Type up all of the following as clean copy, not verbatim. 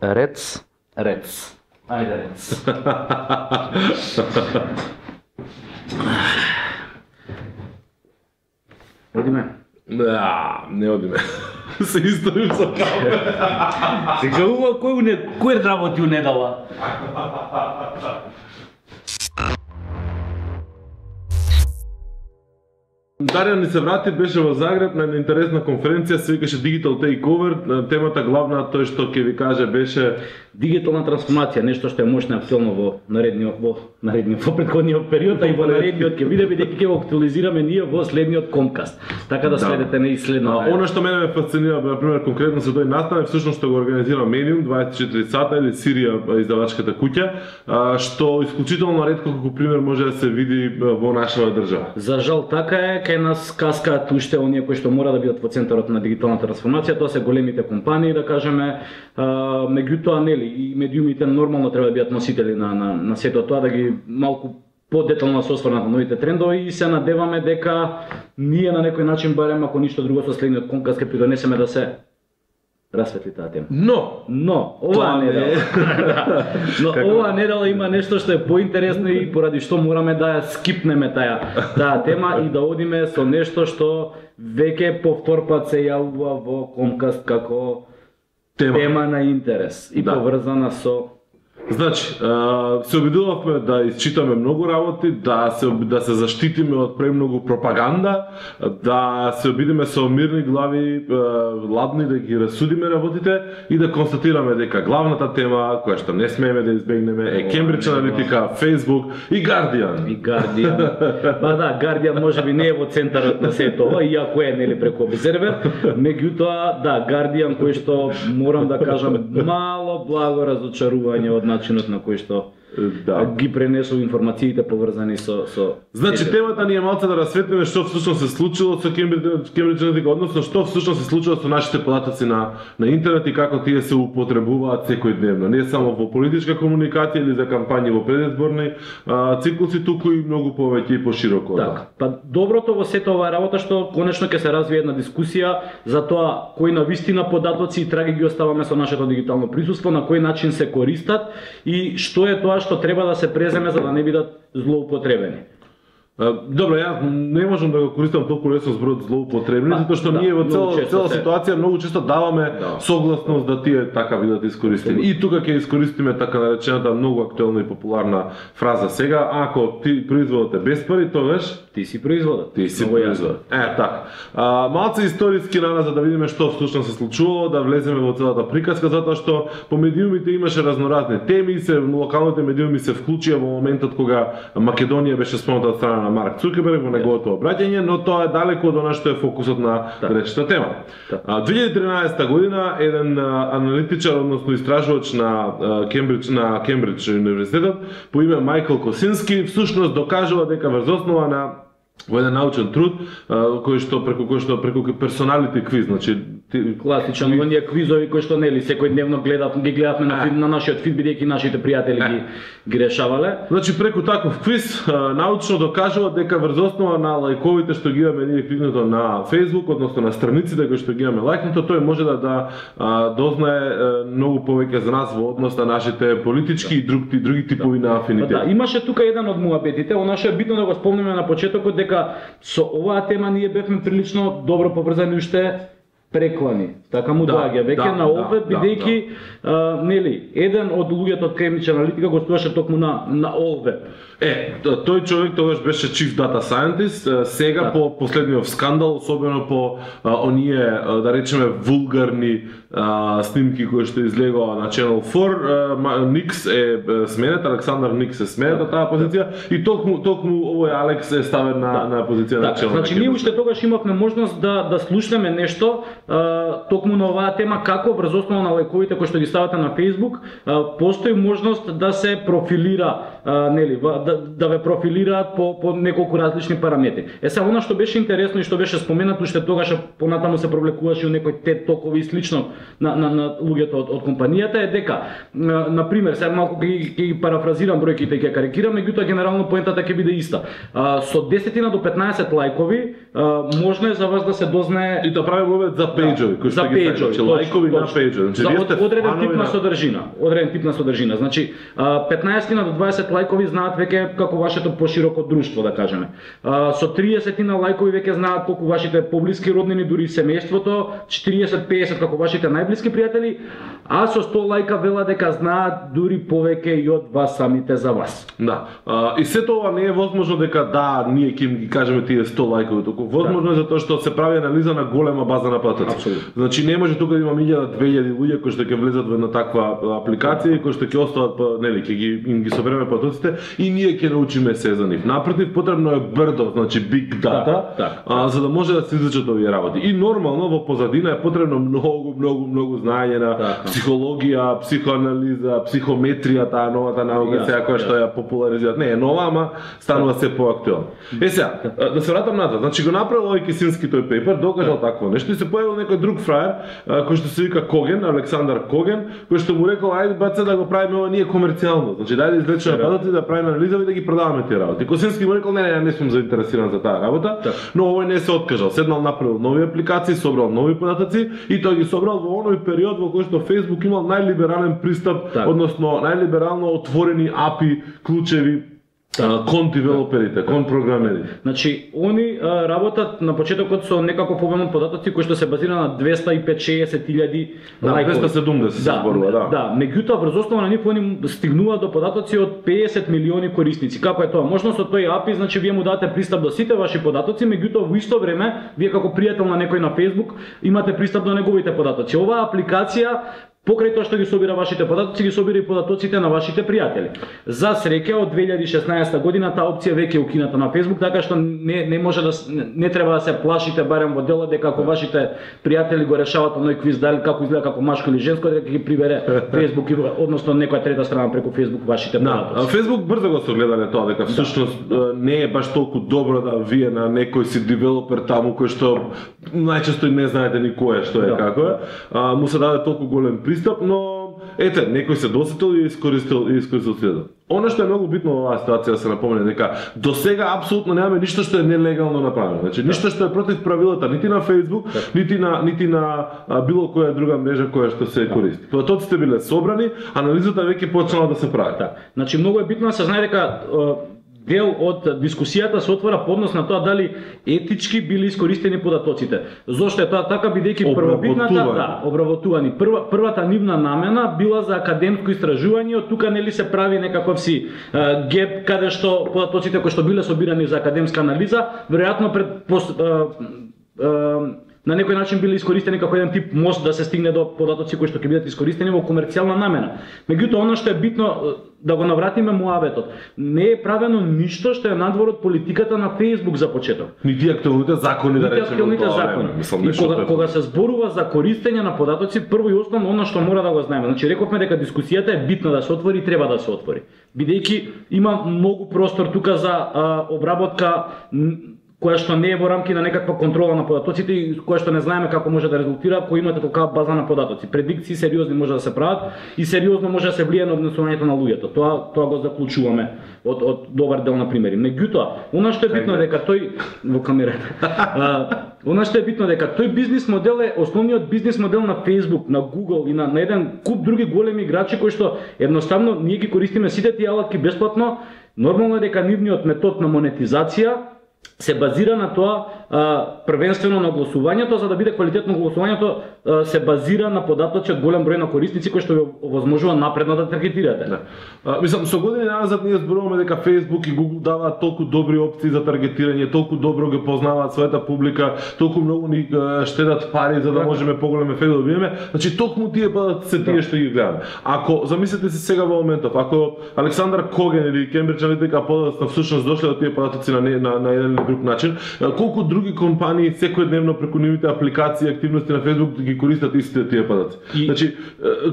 Рец, рец. Ајде рец. Одиме? Да, не одиме. Се историм со кафе. Сега кој работи у недела? Дарјан ни се врати, беше во Загреб на една интересна конференција, се викаше Digital Takeover. Темата главна, тој што ќе ви каже, беше Дигитална трансформација, нешто што е мощно актуелно во претходниот период, а и во наредниот ќе видиме дека ќе го актуализираме ние во следниот Комкаст. Така да следете не и следната. Она што мене ме фасцинира, на пример, конкретно со тој настан е всушност што го организира Medium 24 сата или Сирија издавачката куќа, што исклучително ретко како пример може да се види во нашава држава. За жал така е, кај нас каскаат уште оние кои што мора да бидат во центарот на дигиталната трансформација, тоа се големите компании, да кажеме, меѓутоа нели и медиумите нормално треба да бидат носители на сето тоа, да ги малку подетално се осврнат на новите трендови и се надеваме дека ние на некој начин, барем ако ништо друго со следниот Комкаст ќе придонесеме да се расветли таа тема. Но оваа недела има нешто што е поинтересно и поради што мораме да ја скипнеме таа тема и да одиме со нешто што веќе повтор пат се јавува во Комкаст како тема на интерес и поврзана со. Значи, се обидувавме да исчитаме многу работи, да се заштитиме од премногу пропаганда, да се обидиме со мирни глави, ладни да ги расудиме работите и да констатираме дека главната тема која што не смееме да избегнеме е Cambridge Analytica, Facebook и Guardian. Па да, Guardian можеби не е во центарот на сето ова, иако е нели преку обзервер, меѓутоа да, Guardian кој што морам да кажам мало благо разочарување од начинот на кој што ги пренесува информациите поврзани со. Значи темата ни е малку да расветлиме што всушност се случило со Cambridge Analytica, односно што всушност се случува со нашите податоци на интернет и како тие се употребуваат секојдневно, не само во политичка комуникација или за кампањи во предизборни циклуси, туку и многу повеќе и пошироко. Така, па доброто во сета оваа работа што конечно ќе се развие една дискусија за тоа кои навистина податоци и траги ги оставаме со нашето дигитално присуство, на кој начин се користат и што е тоа што треба да се преземе за да не бидат злоупотребени. Добро, јас не можам да го користам толку лесно зборот злоупотребни, затоа што ние во цела ситуација многу често даваме согласност да тие така бидат искористени. И тука ќе искористиме така наречената многу актуелна и популарна фраза сега: ако ти производот е без пари, тогаш ти си производот. Така. Малце историски рана за да видиме што всушност се случувало, да влеземе во целата приказка, затоа што по медиумите имаше разноразни теми, локалните медиуми се вклучија во моментот кога Македонија беше спомната од страна на Марк Цукерберг во неговото обраќање, но тоа е далеко од она што е фокусот на речната тема. 2013 година еден аналитичар, односно истражувач на Кембридж универзитетот по име Майкл Косински всушност докажува дека врз основа на во еден научен труд преку персоналити квиз, значи класичен оние квизови кои што нели секојдневно ги гледавме на нашиот фид, бидејќи нашите пријатели ги решавале. Значи преку таков квиз научно докажува дека врз основа на лајковите што ги имаме ние кликнато на Facebook, односно на страниците кои што ги имаме лајкнато, тој може да дознае многу повеќе за нас во однос на нашите политички и други типови на афинитет. Да, имаше тука еден од муабетите, она што е битно да го спомнеме на почетокот, дека со оваа тема ние бевме прилично добро поврзани уште преклани. Така му доаѓа веќе на ове, бидејќи нели еден од луѓето од Cambridge Analytica гостуваше токму на Олвеб. Тој човек тогаш беше Chief Data Scientist, сега по последниот скандал, особено по оние, да речеме, вулгарни снимки кои што излегоа на Channel 4, Никс е сменет, Александар Никс е сменет на таа позиција и токму овој Алекс е ставен на позиција на Channel 4. Значи ние уште тогаш имавме можност да слушнеме нешто токму на оваа тема, како врз основа на лајковите кои што ги ставате на Facebook, постои можност да се профилира, нели, да ве профилираат по неколку различни параметри. Сега она што беше интересно и што беше споменато уште тогаш, понатаму се провлекуваше у некој TED токови и слично на луѓето од компанијата, е дека на пример, сега малку ќе ги парафразирам бројките, ќе карикирам, меѓутоа генерално поентата ќе биде иста. Со 10 до 15 лајкови можно е за вас да се дознае и да прави обед за пејџови, кои што ги знаеш, лајкови на пејџови. За одреден тип на содржина, одреден тип на содржина. Значи 15 до 20 лајкови знаат веќе како вашето пошироко друштво, да кажеме. Со 30 на лајкови веќе знаат колку вашите поблиски роднини, дури семејството, 40-50 како вашите најблиски пријатели, а со 100 лајка вела дека знаат дури повеќе и од вас самите за вас. Да. И сето ова не е возможно дека да, ние ќе ги кажеме тие 100 лајкови, туку возможно е затоа што се прави анализа на голема база на податоци. Значи не може тука да има 1000-2000 луѓе кои што ќе влезат во една таква апликација и кои што ќе остават нели ќе ги собереме податоците и ние ќе научиме се за нив. Напротив, потребно е брдо, значи big data, за да може да се извлечат овие работи. И нормално во позадина е потребно многу знаење на психологија, психоанализа, психометрија, таа новата наука сега која што ја популаризираат. Не е нова, ама станува се поактуелна. Сега, да се вратам назад. Значи го направил овој Кисински тој пейпер, докажал такво нешто и се појавил некој друг фраер кој што се вика Коген, Александар Коген, кој што му рекол ајде баце да го правиме ова ние комерцијално. Значи дај да извлечеме податоци, да правиме анализа и да ги продаваме тие работи. Кисински му рекол не сум заинтересиран за таа работа, но овој не се откажал. Седнал, направил нови апликации, собрал нови податоци и тој ги собрал во оној период во кој што Facebook имал најлиберален пристап, односно најлиберално отворени API клучеви кон девелоперите, кон програмерите. Значи, они работат на почетокот со некако обем податоци кои што се базира на 250-60 илјади лајкови. 270 се зборува, да. Да, меѓутоа врз основа на нив они стигнуваат до податоци од 50 милиони корисници. Како е тоа? Можно со тој API, значи вие му дадете пристап до сите ваши податоци, меѓутоа во исто време вие како пријател на некој на Facebook имате пристап до неговите податоци. Оваа апликација покрај тоа што ги собира вашите податоци, ги собира и податоците на вашите пријатели. За среќа од 2016 година таа опција веќе е укината на Facebook, така што не може да не треба да се плашите барем во делот дека ако вашите пријатели го решават оној квиз дали како изгледа како машко или женско, дека ќе ги прибере Facebook и односно некоја трета страна преку Facebook вашите податоци. Facebook брзо го согледале тоа дека всушност не е баш толку добро да вие на некој си девелопер таму кој што најчесто и не знаете ни кој е, што е, како е, му се даде толку голем пристап, но ете, некој се досетил и искористил следот. Она што е многу битно во оваа ситуација да се напомне дека до сега апсолутно немаме ништо што е нелегално направено. Значи ништо што е против правилата нити на Facebook, нити на било која друга мрежа која што се користи. Податоците биле собрани, анализата веќе почнала да се прави. Значи многу е битно да се знае дека дел од дискусијата се отвора по однос на тоа дали етички били искористени податоците. Зошто е тоа така, бидејќи првобитната обработувани. Првата нивна намена била за академско истражување, од тука нели се прави некаков си геп каде што податоците кои што биле собирани за академска анализа, веројатно на некој начин биле искористени како еден тип мост да се стигне до податоци кои што ќе бидат искористени во комерцијална намена. Меѓутоа, она што е битно да го навратиме муабетот, не е правено ништо што е надвор од политиката на Facebook за почеток. Нити актуелните закони да речеме тоа. И кога се зборува за користење на податоци, прво и основно она што мора да го знаеме. Значи рековме дека дискусијата е битна да се отвори и треба да се отвори. Бидејќи има многу простор тука за обработка која што не е во рамки на некаква контрола на податоците и која што не знаеме како може да резултира ако имате толкава база на податоци. Предикции сериозни може да се прават и сериозно може да се влие на однесувањето на луѓето. Тоа го заклучуваме од добар дел на примери. Меѓутоа, она што е битно дека тој во камерата. Она што е битно дека тој бизнис модел е основниот бизнис модел на Facebook, на Google и на еден куп други големи играчи кои што едноставно ние ги користиме сите тие алатки бесплатно. Нормално е дека нивниот метод на монетизација се базира на тоа првенствено на гласувањето, за да биде квалитетно гласувањето се базира на податоци од голем број на корисници кои што ви овозможува напредно да таргетирате. Мислам, со години назад ние зборуваме дека Facebook и Google даваат толку добри опции за таргетирање, толку добро ги познаваат својата публика, толку многу ни штедат пари за да можеме поголем ефект да добиеме. Значи токму тие бъдат се тие што ги гледаме. Ако замислете се сега во моментов, ако Александар Коген или Cambridge Analytica подоцна всушност дошле до тие податоци на еден или друг начин, колку други компании секојдневно преку нивните апликации и активности на Facebook ги користат истите тие податоци. Значи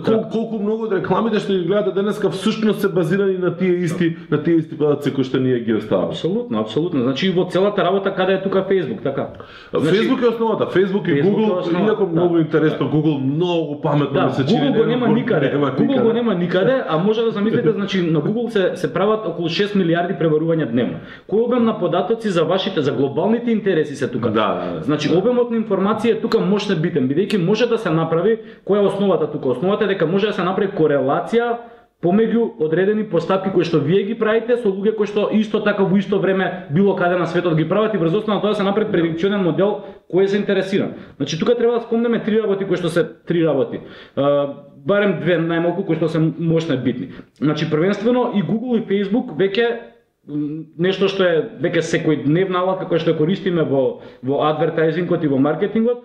колку многу од рекламите што ги гледате денеска всушност се базирани на тие исти податоци кои што ние ги оставаме. Апсолутно. Значи во целата работа каде е тука Facebook, така. Facebook е основата, Facebook и Google, инаку многу интересно, Google многу паметно ми се чини. Google го нема никаде. Google го нема никаде, а може да замислите, значи на Google се прават околу 6 милиарди преварувања дневно. Кој обем на податоци за глобалните интереси интереси се тука. Да. Значи обемот на информација е тука мощно битен, бидејќи може да се направи, која е основата тука? Основата е дека може да се направи корелација помеѓу одредени постапки кои што вие ги правите со луѓе кои што исто така во исто време било каде на светот ги прават и врз основа на тоа се направи предикционен модел кој е заинтересиран. Значи тука треба да спомнеме три работи кои што се три работи. Барем две најмалку кои што се мощно битни. Значи првенствено и Google и Facebook веќе нешто што е веќе секојдневна алатка која што ја користиме во адвертајзингот и во маркетингот,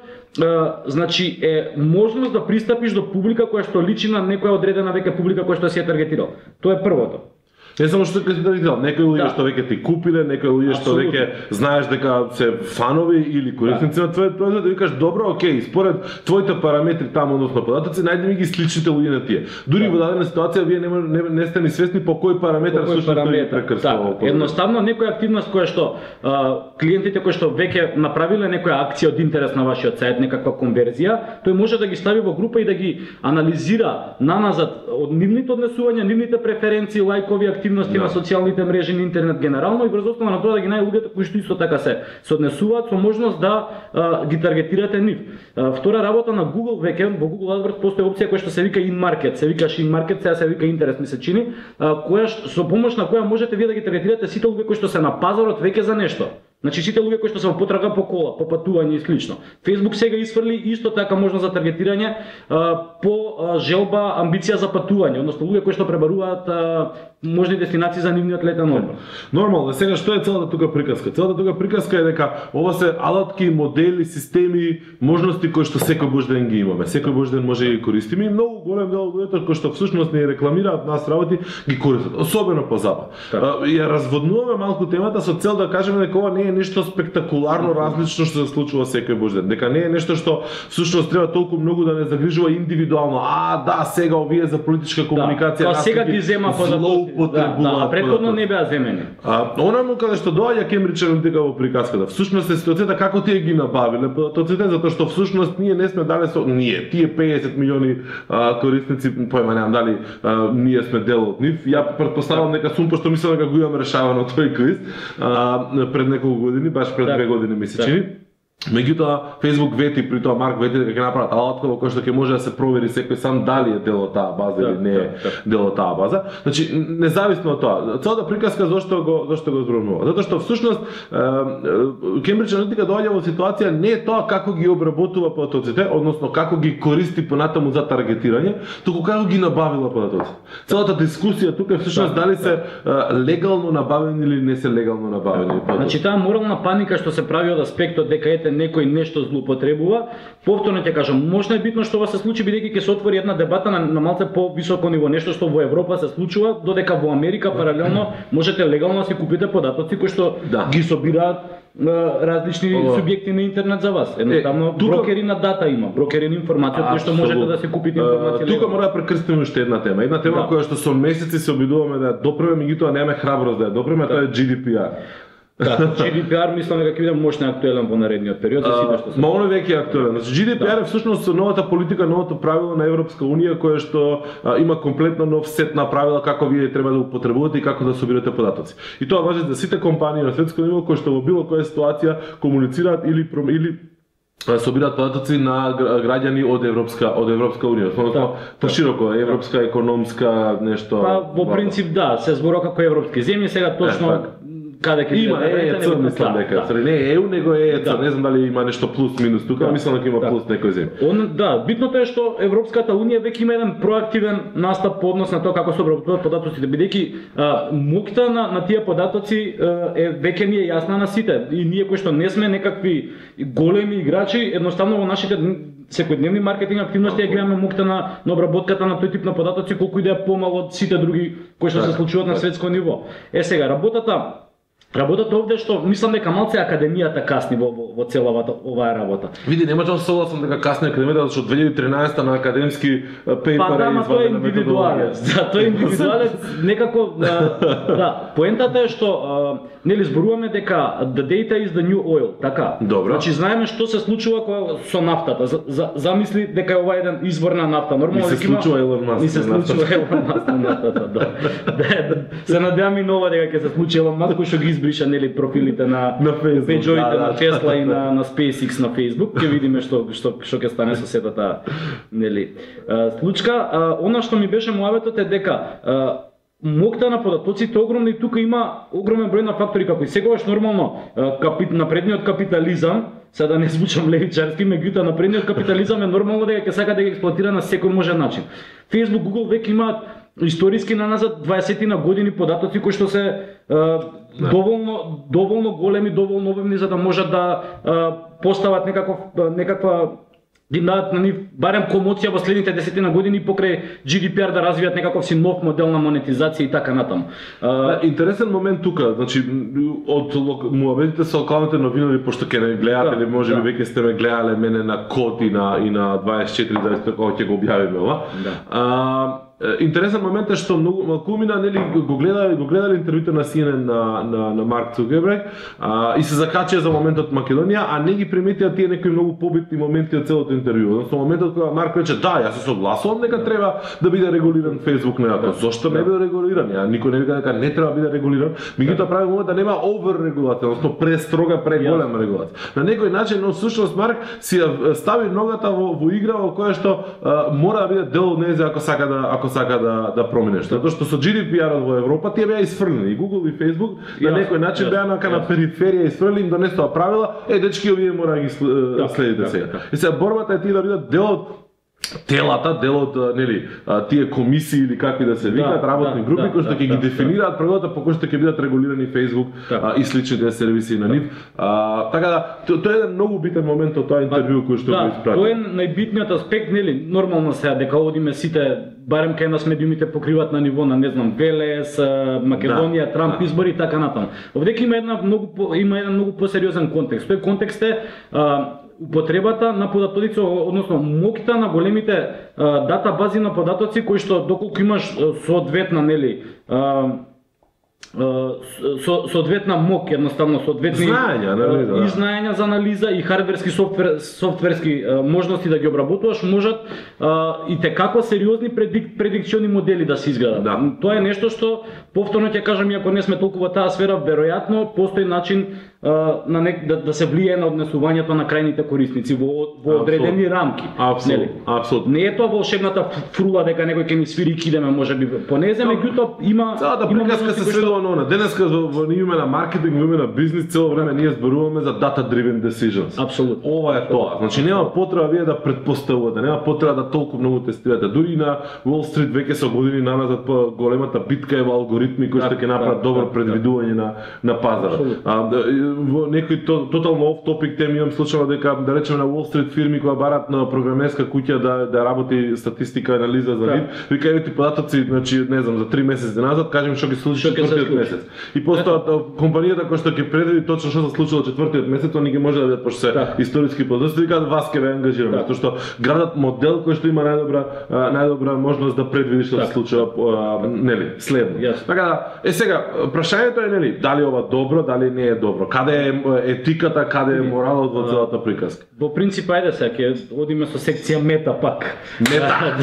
значи е можност да пристапиш до публика која што личи на некоја одредена веќе публика која што си ја таргетирал. Тоа е првото. Не само што ќе таргетирал, некои луѓе што веќе ти купиле, некои луѓе што веќе знаеш дека се фанови или корисници на твојот производ, да викаш добро, окей, според твоите параметри таму, односно податоци, најди ми ги сличните луѓе на тие. Дури во дадена ситуација вие не сте ни свесни по кој параметар всушност ги прекрстува. Едноставно некоја активност која што клиентите кои што веќе направиле некоја акција од интерес на вашиот сајт, некаква конверзија, тој може да ги стави во група и да ги анализира наназад од нивните однесувања, нивните преференции, лајкови активности на социјалните мрежи, на интернет генерално и врз основа на тоа да ги најде луѓето кои што исто така се однесуваат со можност да ги таргетирате нив. Втора работа на Google веќе во Google AdWords постои опција која што се вика in market, се викаше in market, сега се вика интерес ми се чини, која со помош на која можете вие да ги таргетирате сите луѓе кои што се на пазарот веќе за нешто. Значи сите луѓе кои што се во потрага по кола, по патување и слично. Facebook сега isfrли исто така можност за таргетирање по желба, амбиција за патување, односно луѓе кои што пребаруваат можни дестинации за нивниот летен одмор. Нормално, сега што е целата тука приказка? Целата тука приказка е дека ова се алатки, модели, системи, можности кои што секој божи ден ги имаме. Секој божи ден може да ги користиме и многу голем дел од луѓето кои што всушност не рекламираат нас работи ги користат, особено по запад. Ја разводнуваме малку темата со цел да кажеме дека ова не е нешто спектакуларно различно што се случува секој божи ден. Дека не е нешто што всушност треба толку многу да не загрижува индивидуално. Да, сега овие за политичка комуникација, сега ти зема потребуваат. Претходно не беа земени. Онаму каде што доаѓа Кембридж Аналитика во приказката, всушност е ситуацијата како тие ги набавиле податоците, затоа што всушност ние не сме дале тие 50 милиони корисници, појма немам дали ние сме дел од нив. Ја претпоставам дека сум, пошто мислам дека го имам решавано тој квиз пред неколку години, баш пред 2 години ми се чини. Меѓутоа Facebook вети, при тоа Марк вети дека ќе направат алатка во која што ќе може да се провери секој сам дали е дел од таа база или не е дел од таа база. Значи независно од тоа, целата приказка зошто го зборувам? Затоа што всушност Кембридж Аналитика доаѓа во ситуација не е тоа како ги обработува податоците, односно како ги користи понатаму за таргетирање, туку како ги набавила податоците. Целата дискусија тука е всушност дали се легално набавени или не се легално набавени податоци. Значи таа морална паника што се прави од аспектот дека некој нешто злоупотребува, повторно ќе кажам, можно е битно што ова се случи бидејќи ќе се отвори една дебата на малце по високо ниво, нешто што во Европа се случува, додека во Америка паралелно можете легално да си купите податоци кои што ги собираат различни субјекти на интернет за вас. Едноставно брокери на дата има, брокери на информација кои што можете да се купите информација. Тука мора да прекрстиме уште една тема. Една тема која што со месеци се обидуваме да ја допреме, меѓутоа немаме храброст да ја допреме, тоа е GDPR. GDPR мислам дека ќе биде мощно актуелен во наредниот период за сите што се. Ма оно веќе е актуелен. Значи GDPR е всушност новата политика, новото правило на Европска унија која што има комплетно нов сет на правила како вие треба да употребувате и како да собирате податоци. И тоа важи за сите компании на светско ниво кои што во било која ситуација комуницираат или собираат податоци на граѓани од Европска унија, односно пошироко европска економска нешто. Во принцип се зборува како европски земји, сега точно каде ќе има ЕЕЦ, мислам дека, не е ЕУ, него е ЕЕЦ, не знам дали има нешто плюс минус тука, мислам дека има плюс некој земја. Битното е што Европската унија веќе има еден проактивен настап по однос на тоа како се обработуваат податоците, бидејќи моќта на тие податоци веќе ни е јасна на сите и ние кои што не сме некакви големи играчи, едноставно во нашите секојдневни маркетинг активности ја гледаме моќта на обработката на тој тип на податоци колку и да е помало од сите други кои што се случуваат на светско ниво. Сега работата овде што мислам дека малце академијата касни во целавата оваа работа. Види, нема да согласам дека касни академијата, зашто 2013 на академски пейпер е тоа е индивидуалец. Тоа е индивидуалец некако поентата е што нели зборуваме дека the data is the new oil, така. Добро. Значи знаеме што се случува со нафтата. Замисли дека е ова еден извор на нафта. Нормално се случува Елон Маск. Се надевам и нова дека ќе се случи Елон Маск, кој што ги избриша нели профилите на Facebook, пејџовите да, на Tesla и на SpaceX на Facebook, ќе видиме што ќе стане со сета таа нели случка. Она што ми беше муаветот е дека моќта на податоците е огромна и тука има огромен број на фактори, како и секогаш нормално напредниот капитализам, сега да не звучам левичарски, меѓутоа напредниот капитализам е нормално дека ќе сака да ги експлоатира на секој можен начин. Facebook, Google веќе имаат историски наназад 20 на години податоци кои што се доволно големи, доволно обемни за да можат да постават некаква да им дадат на нив барем комоција во следните 10 на години покрај GDPR да развијат некаков си нов модел на монетизација и така натаму. Интересен момент тука, значи од муабетите со локалните новинари, пошто ќе не гледате или можеби веќе сте ме гледале мене на Код и на 24, да кога ќе го објавиме ова. Интересен момент е што многу малкумина нели го гледале интервјуто на CNN на Марк Цукерберг и се закачија за моментот Македонија, а не ги приметија тие некои многу побитни моменти од целото интервју. Односно моментот кога Марк рече да, јас се согласувам дека треба да биде регулиран Facebook неато. Зошто не биде регулиран? Никој не вика дека не треба да биде регулиран. Меѓутоа прави момент да нема овер-регулација, односно престрога, преголема регулација. На некој начин, но всушност Марк си стави ногата во игра во која што мора да биде дел од неја ако сака да промине што. Затоа што со GDPR во Европа тие беа исфрлени и Google и Facebook на некој начин беа на периферија исфрлени, им донесоа правила, дечки овие мора да ги следите сега. И сега борбата е тие да бидат дел од телата, дел од нели тие комисии или какви да се викаат, работни групи кои што ќе ги дефинираат правилата по кои што ќе бидат регулирани Facebook и сличните сервиси на нив. Така да тоа е еден многу битен момент од тоа интервју кој што го испрати. Тоа е најбитниот аспект, нели, нормално сега дека одиме сите барем кај нас медиумите покриваат на ниво на не знам ВЛС, Македонија, Трамп избори и така натаму. Овдека има еден многу посериозен контекст. Тој контекст е употребата на податоци, односно моќта на големите датабази на податоци кои што доколку имаш соодветна нели соодветна моќ, едноставно соодветни знаења за анализа и хардверски софтверски можности да ги обработуваш, можат и текако сериозни предикциони модели да се изградат. Тоа е нешто што повторно ќе кажам, иако не сме толку во таа сфера, веројатно постои начин да се влијае на однесувањето на крајните корисници во одредени рамки. Апсолутно. Не е тоа волшебната фрула дека некој ќе ни свири и кидеме можеби по незе, меѓутоа има приказка се сведува на она. Денеска во име на маркетинг, во име на бизнис, цело време ние зборуваме за data driven decisions. Апсолутно. Ова е тоа. Значи нема потреба вие да предпоставувате, нема потреба да толку многу тестирате. Дури на Wall Street веќе со години наназад по големата битка е во алгоритми кои што ќе направат добро предвидување на пазарот. Во некој тотално оф топик тем имам случајно дека да речеме на Wall Street фирми кои барат на програмерска куќа да работи статистика, анализа за нив, вика еве ти податоци, значи не знам за 3 месеци назад, кажем што ќе случи четвртиот месец. И постојат компанијата која што ќе предвиди точно што се случило четвртиот месец, они ги може да бидат пошто се историски податоци, викаат вас ќе ве ангажираме, затоа што градат модел кој што има најдобра можност да предвиди што се случува нели следно. Така да сега прашањето е нели дали ова добро, дали не е добро. Каде е етиката, каде е моралот во целата приказка? Во принцип ајде сега ќе одиме со секција мета пак. Мета.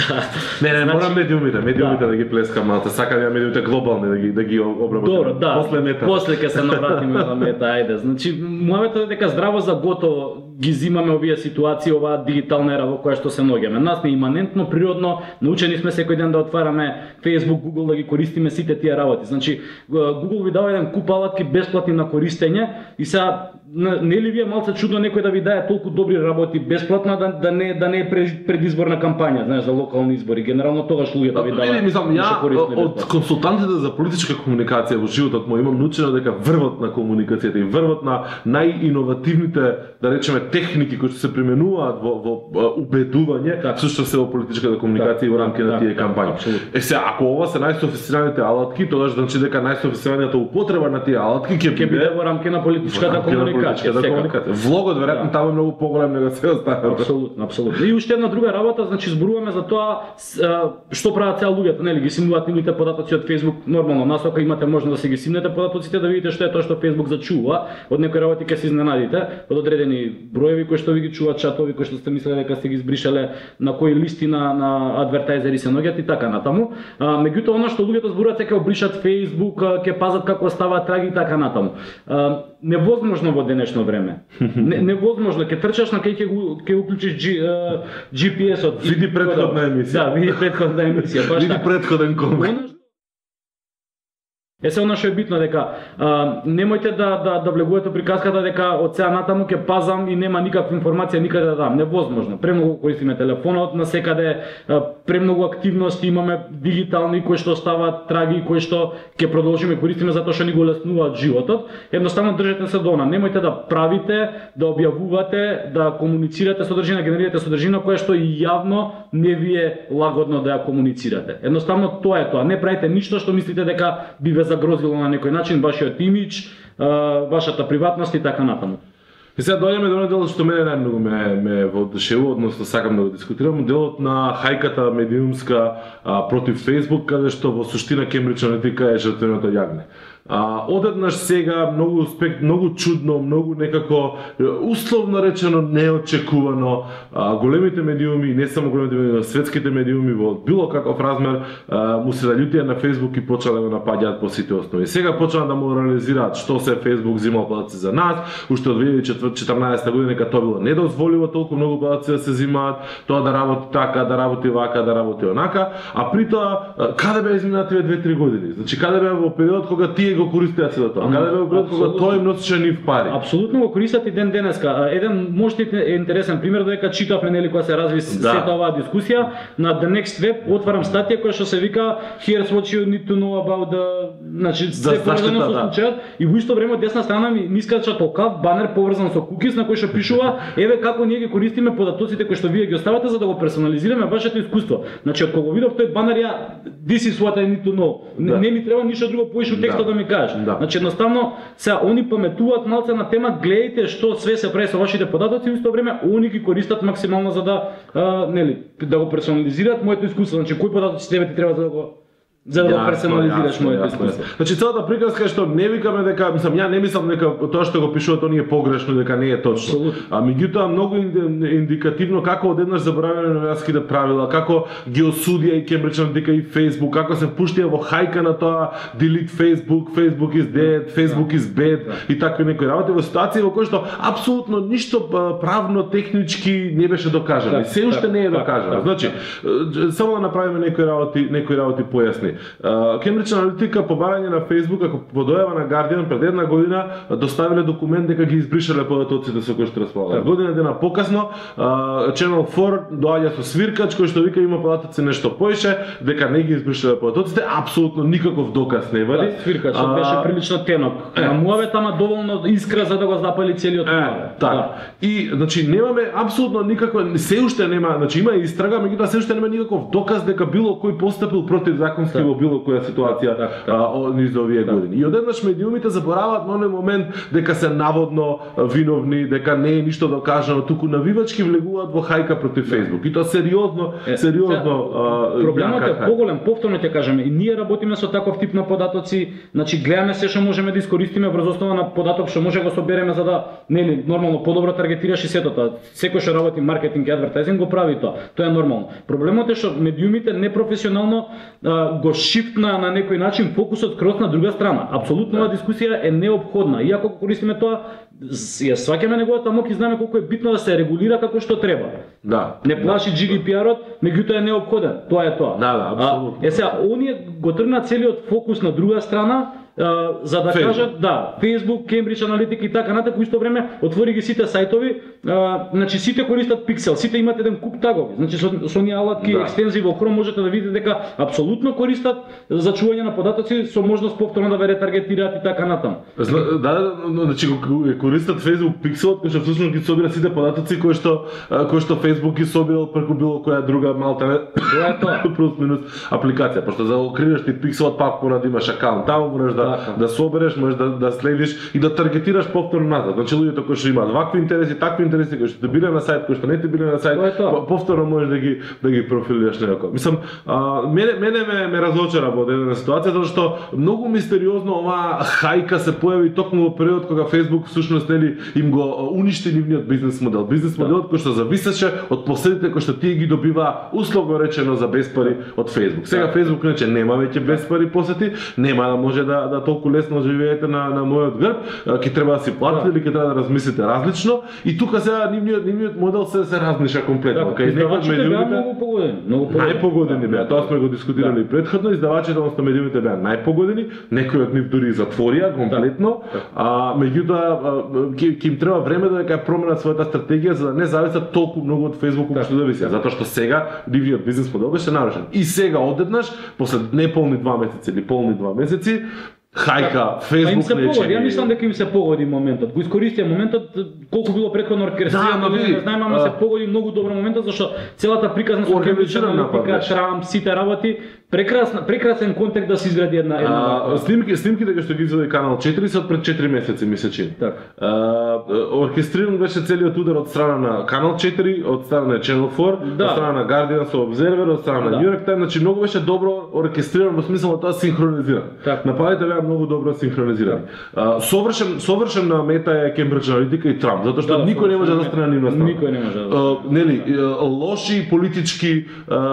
Не, морам медиумите да ги плескам малку. Сакам ја медиумите глобални да ги обработам. Добро, после мета. После ќе се навратиме на мета, ајде. Значи, мојата е дека здраво за готово ги зимаме овие ситуации, оваа дигитална ера во која што се наоѓаме. Нас не е иманентно, природно, научени сме секој ден да отвараме Facebook, Google, да ги користиме сите тие работи. Значи, Google ви дава еден куп алатки бесплатни на користење и сега нели ви е малце чудно некој да ви даде толку добри работи бесплатно да не е предизборна кампања, знаеш, за локални избори. Генерално тогаш луѓето ви дава. Ја од консултантите за политичка комуникација во животот мој имам научено дека врвот на комуникацијата и врвот на најиновативните, да речеме, техники кои што се применуваат во убедување, всушност се во политичката комуникација и во рамки на тие кампањи. Сега ако ова се најсофистирираните алатки, тогаш значи дека најсофистирираната употреба на тие алатки ќе биде во рамки на политичката комуникација. Влогот веројатно таму е многу поголем него се останало. Апсолутно, апсолутно. И уште една друга работа, значи зборуваме за тоа што прават сега луѓето, нели, ги симнуваат нивните податоци од Facebook. Нормално, насока имате можност да се ги симнете податоците, да видите што е тоа што Facebook зачува. Од некои работи ќе се изненадите, од одредени броеви кои што ви ги чуваат, чатови кои што сте мислеле дека сте ги избришале, на кои листи на адвертајзери се наоѓаат и така натаму. Меѓутоа она што луѓето зборуваат дека обришат Facebook, ќе пазат како ставаат траги и така натаму. Невозможно во денешно време. Невозможно, ќе трчаш на кај ќе уклучиш GPS-от. Види претходна емисија. Да, види претходна емисија, баш така. Види претходен комент. Се она што е битно дека немојте да влегувате приказката дека од сега натаму ќе пазам и нема никаква информација никаде да дам. Невозможно. Премногу користиме телефонот, насекаде премногу активности имаме дигитални кои што ставаат траги, кои што ќе продолжиме користиме затоа што ни го леснуваат животот. Едноставно држете се до она. Немојте да правите, да објавувате, да комуницирате содржина, генерирате содржина која што и јавно не ви е лагодно да ја комуницирате. Едноставно тоа е тоа. Не правите ништо што мислите дека би ве загрозило на некој начин вашиот имидж, вашата приватност и така натаму. И сега дојдеме до делот што мене најмногу ме воодушевува, односно сакам да го дискутирам, делот на хајката медиумска против Facebook, каде што во суштина Кембридж Аналитика е жртвеното јагне. Одеднаш сега многу чудно, многу некако условно речено неочекувано големите медиуми, не само големите медиуми, светските медиуми во било каков размер му се наљутија на Facebook и почнале да го напаѓаат по сите основи. Сега почнаа да морализираат што се Facebook земал податци за нас, уште од 2014 година дека тоа било недозволиво толку многу податци да се земаат, тоа да работи така, да работи вака, да работи онака, а при тоа каде беа изминативе 2-3 години? Значи каде беа во период кога тие го користеа се до тоа. Каде беа период кога тој им носеше нив пари? Апсолутно го користат и ден денеска. Еден можете интересен пример дека читавме нели кога се разви сета оваа дискусија на The Next Web, отварам статија која што се вика Here's what you need to know about the, значи се поврзано со случајот и во исто време од десна страна ми искача толкав банер поврзан со кукис на кој што пишува еве како ние ги користиме податоците кои што вие ги оставате за да го персонализираме вашето искуство. Значи од кога видов тој банер ја this is what I need to know. Не ми треба ништо друго поише текстот да ми кажеш. Значи едноставно се они паметуваат малце на тема, гледајте што све се прави со вашите податоци и во исто време они ги користат максимално за да нели да го персонализираат моето искуство. Значи кои податоци тебе ти треба за да го персонализираш моето искуство. Значи целата приказка е што не викаме дека, ја не мислам дека тоа што го пишуваат оние погрешно дека не е точно. Меѓутоа многу индикативно како одеднаш забораваме новинарските правила, како ги осудија и Кембридж Аналитика и Facebook, како се впуштија во хајка на тоа delete Facebook, Facebook is dead, Facebook is bad и такви некои работи во ситуација во кои што апсолутно ништо правно технички не беше докажано. И се уште не е докажано. Значи само да направиме некои работи појасни. Кембридж Аналитика по барање на Facebook, ако по дојава на Guardian пред една година доставиле документ дека ги избришале податоците со кои што располагаат. Година дена покасно Channel 4 доаѓа со свиркач кој што вика има податоци нешто поише, дека не ги избришале податоците, апсолутно никаков доказ не вади. Свиркачот беше прилично тенок. На муавет ама доволно искра за да го запали целиот муавет. Така. И значи немаме апсолутно никаква, се уште нема, значи има истрага, меѓутоа се уште нема никаков доказ дека било кој постапил противзаконски во било која ситуација низ овие години. И одеднаш медиумите забораваат на оној момент дека се наводно виновни, дека не е ништо докажано, туку навивачки влегуваат во хајка против Facebook. И тоа сериозно проблемот е поголем, повторно ќе кажеме, и ние работиме со таков тип на податоци, значи гледаме се што можеме да искористиме врз основа на податок што може да го собереме за да нели нормално подобро таргетираш и сето тоа. Секој што работи маркетинг и адвертајзинг го прави тоа. Тоа е нормално. Проблемот е што медиумите непрофесионално го шифтна на некој начин фокусот скроз на друга страна. Апсолутно оваа дискусија е неопходна. Иако користиме тоа, ја сваќаме неговата мок и знаеме колку е битно да се регулира како што треба. Не плаши GDPR-от, меѓутоа е неопходен. Тоа е тоа. Апсолутно. Сега оние го тргна целиот фокус на друга страна, за да кажат Facebook, Cambridge Analytica и така натаму, во исто време отвори ги сите сајтови, значи сите користат Pixel, сите имат еден куп тагови. Значи со оние алатки екстензии во Chrome можете да видите дека апсолутно користат за чување на податоци со можност повторно да ве ретаргетираат и така натаму. Значи користат Facebook Pixel, кој што всушност ги собира сите податоци кои што Facebook ги собирал преку било која друга малтане. Тоа е тоа. Плюс минус апликација, пошто за да креираш ти Pixel пак мора да имаш акаунт, таму мораш да да собереш, можеш да следиш и да таргетираш повторно назад. Значи луѓето кои што имаат вакви интереси, такви интереси, кои што те биле на сајт, кои што не те биле на сајт, повторно можеш да ги профилираш некако. Мислам, мене ме разочара во одредена ситуација затоа што многу мистериозно оваа хајка се појави токму во период кога Facebook всушност нели им го уништи нивниот бизнес модел. Бизнес моделот кој што зависеше од последите кои што тие ги добива условно речено за без пари од Facebook. Сега Facebook нече нема веќе без пари посети, нема да може да толку лесно живеете на мојот грб, ќе треба да си платите или ќе треба да размислите различно и тука сега нивниот модел се разниша комплетно. Кај издавачите беа многу погодени, најпогодени беа. Тоа сме го дискутирали предходно, издавачите односно медиумите беа најпогодени, некои од нив дури затворија комплетно, меѓутоа ќе им треба време да променат својата стратегија за да не зависат толку многу од Facebook колку што зависат, затоа што сега нивниот бизнес модел беше нарушен. И сега одеднаш после неполни 2 месеци или полни 2 месеци хајка, Facebook нече. Ја мислам дека им се погоди моментот. Го искористија моментот колку било претходно оркестрирано, не знаеме, ама се погоди многу добро моментот зашто целата приказна со Кембриџ Трамп, сите работи, прекрасен контекст да се изгради една снимките кои што ги извади Канал 4 се од пред 4 месеци ми се чини. Оркестриран беше целиот удар од страна на Канал 4, од страна на Channel 4, од страна на Guardian со Observer, од страна на New York Times, значи многу беше добро оркестриран во смисла тоа синхронизиран. Нападите беа многу добро синхронизирани. Совршена мета е Кембриџ Аналитика и Трамп, затоа што никој не може да застане на нивна страна. Никој не може да. Нели, лоши политички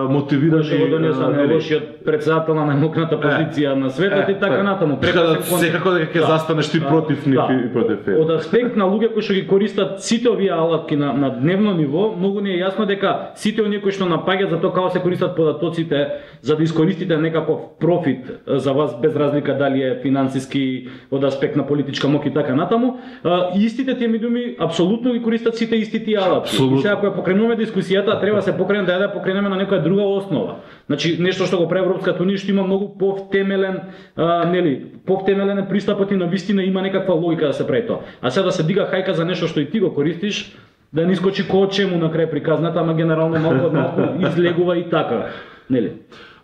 мотивирани лошиот председател на најмокната позиција на светот и така натаму. Секако дека ќе застанеш ти против нив и против фе. Од аспект на луѓе кои што ги користат сите овие алатки на дневно ниво, многу не е јасно дека сите оние кои што напаѓаат за тоа како се користат податоците за да искористите некаков профит за вас без разлика дали е финансиски од аспект на политичка моќ и така натаму, истите тие медиуми апсолутно ги користат сите исти тие алатки. И сега кога покренуваме дискусијата, треба се покрене да ја покренеме на некоја друга основа. Значи нешто што го прави Европската унија што има многу повтемелен, повтемелен пристапот и на вистина има некаква логика да се прави тоа. А сега да се дига хајка за нешто што и ти го користиш, да не искочи ко чему на крај приказната, ама генерално малку излегува и така, нели?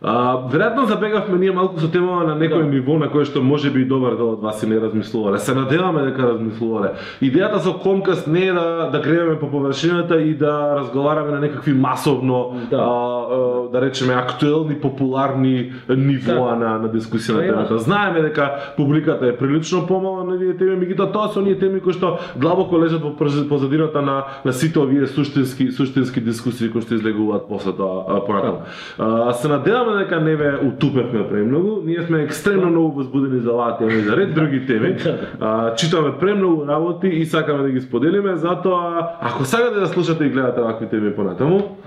Веројатно забегавме ние малку со темава на некој ниво на кое што можеби и добар дел од вас и не размислувале. Се надеваме дека размислувале. Идејата со Комкаст не е да гребеме по површината и да разговараме на некакви масовно, да речеме актуелни, популарни нивоа на дискусија на темата. Знаеме дека публиката е прилично помала на овие теми, меѓутоа тоа се оние теми кои што длабоко лежат во позадината на сите овие суштински дискусии кои што излегуваат после тоа понатаму. Се надеваме дека не ве утупевме премногу, ние сме екстремно многу возбудени за оваа тема и за ред други теми. Читаме премногу работи и сакаме да ги споделиме, затоа ако сакате да слушате и гледате вакви теми понатаму,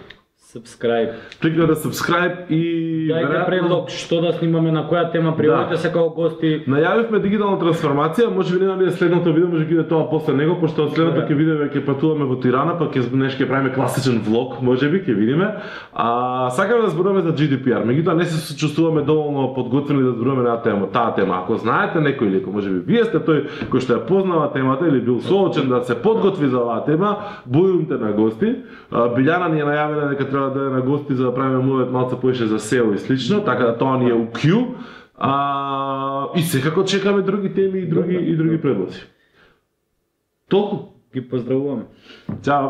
subscribe. Кликнете subscribe и дајте предлог што да снимаме, на која тема, пријавете се како гости. Најавивме дигитална трансформација, можеби не дали следното видео, може ќе биде тоа после него, пошто од следното ќе видиме ќе патуваме во Тирана, па ќе правиме класичен влог, можеби ќе видиме. Сакаме да зборуваме за GDPR, меѓутоа не се чувствуваме доволно подготвени да зборуваме на таа тема. Ако знаете некој или можеби вие сте тој кој што ја познава темата или бил соочен да се подготви за оваа тема, будете на гости. Билјана ни е најавена дека треба да е на гости за да правиме мовет малце поише за SEO и слично, така да тоа ни е у Q. И секако чекаме други теми и други предлози. Толку. Ги поздравуваме. Чао.